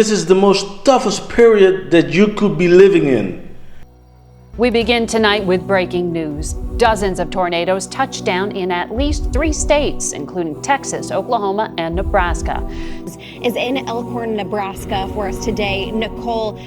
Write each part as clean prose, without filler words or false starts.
This is the most toughest period that you could be living in. We begin tonight with breaking news. Dozens of tornadoes touched down in at least 3 states, including Texas, Oklahoma, and Nebraska. Is in Elkhorn, Nebraska for us today. Nicole,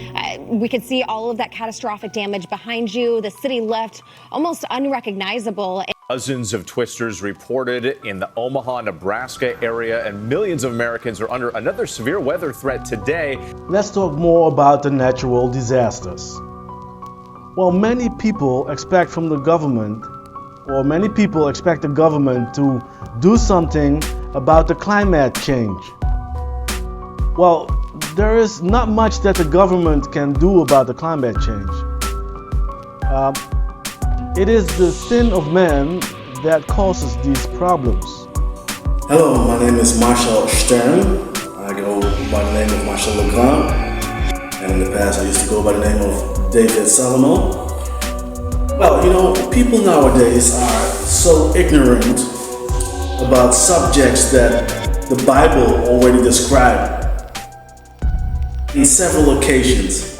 we could see all of that catastrophic damage behind you. The city left almost unrecognizable. Dozens of twisters reported in the Omaha, Nebraska area, and millions of Americans are under another severe weather threat today. Let's talk more about the natural disasters. Well, many people expect the government to do something about the climate change. Well, there is not much that the government can do about the climate change. It is the sin of man that causes these problems. Hello, my name is Marshall Stern. I go by the name of Marshall Legrand. And in the past, I used to go by the name of David Solomon. Well, you know, people nowadays are so ignorant about subjects that the Bible already described in several occasions.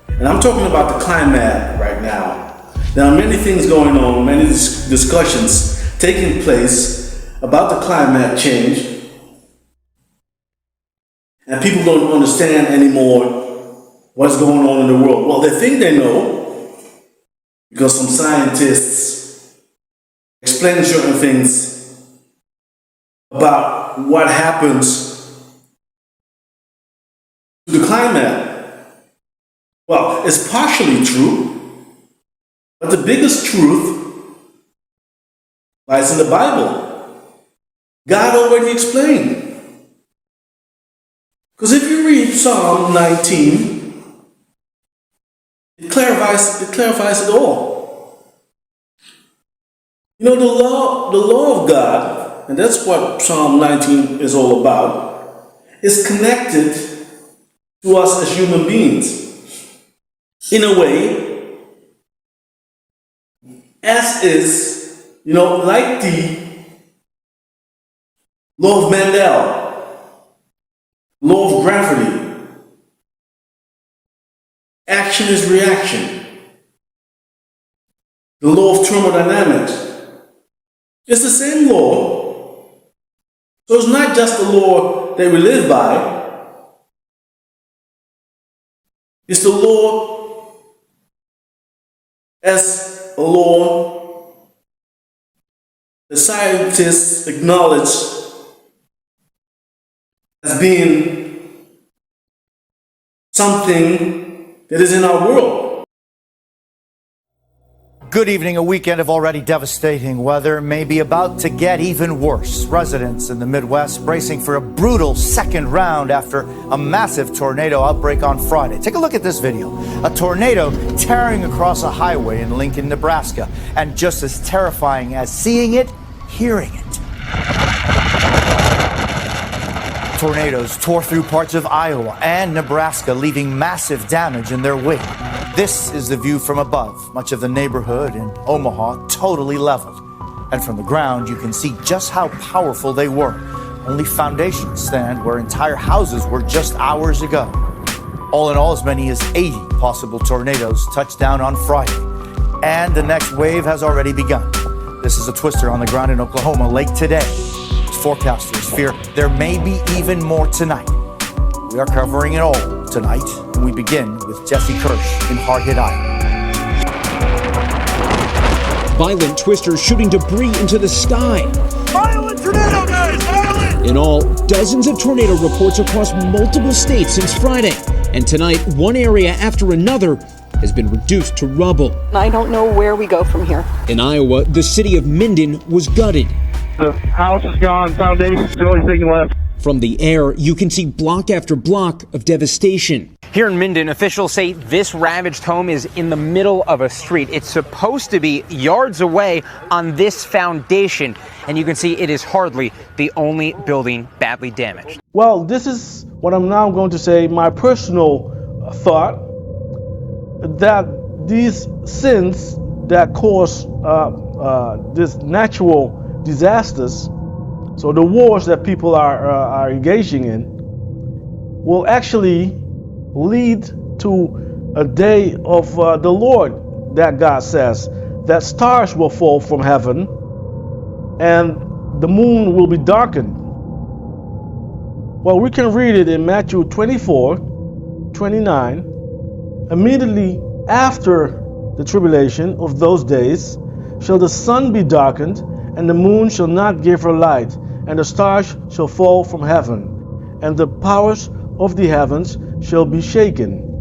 And I'm talking about the climate right now. There are many things going on, many discussions taking place about the climate change. And people don't understand anymore what's going on in the world. Well, they think they know because some scientists explain certain things about what happens to the climate. Well, it's partially true, but the biggest truth lies in the Bible. God already explained. Because if you read Psalm 19, it clarifies it all. You know, the law of God, and that's what Psalm 19 is all about, is connected to us as human beings. In a way, as is, you know, like the law of Mendel, law of gravity. Action is reaction. The law of thermodynamics. It's the same law. So it's not just the law that we live by. It's the law as a law that scientists acknowledge as being something that is in our world. Good evening. A weekend of already devastating weather may be about to get even worse. Residents in the Midwest bracing for a brutal second round after a massive tornado outbreak on Friday. Take a look at this video. A tornado tearing across a highway in Lincoln, Nebraska. And just as terrifying as seeing it, hearing it. Tornadoes tore through parts of Iowa and Nebraska, leaving massive damage in their wake. This is the view from above. Much of the neighborhood in Omaha totally leveled. And from the ground, you can see just how powerful they were. Only foundations stand where entire houses were just hours ago. All in all, as many as 80 possible tornadoes touched down on Friday. And the next wave has already begun. This is a twister on the ground in Oklahoma Lake today. Forecasters fear there may be even more tonight. We are covering it all tonight, and we begin with Jesse Kirsch in hard-hit Iowa. Violent twisters shooting debris into the sky. Violent tornado, guys! Violent! In all, dozens of tornado reports across multiple states since Friday. And tonight, one area after another has been reduced to rubble. I don't know where we go from here. In Iowa, the city of Minden was gutted. The house is gone, foundation's the only thing left. From the air, you can see block after block of devastation. Here in Minden, officials say this ravaged home is in the middle of a street. It's supposed to be yards away on this foundation, and you can see it is hardly the only building badly damaged. Well, this is what I'm now going to say, my personal thought, that these sins that cause this natural disasters, so the wars that people are engaging in, will actually lead to a day of the Lord, that God says, that stars will fall from heaven and the moon will be darkened. Well, we can read it in Matthew 24:29. Immediately after the tribulation of those days shall the sun be darkened, and the moon shall not give her light, and the stars shall fall from heaven, and the powers of the heavens shall be shaken.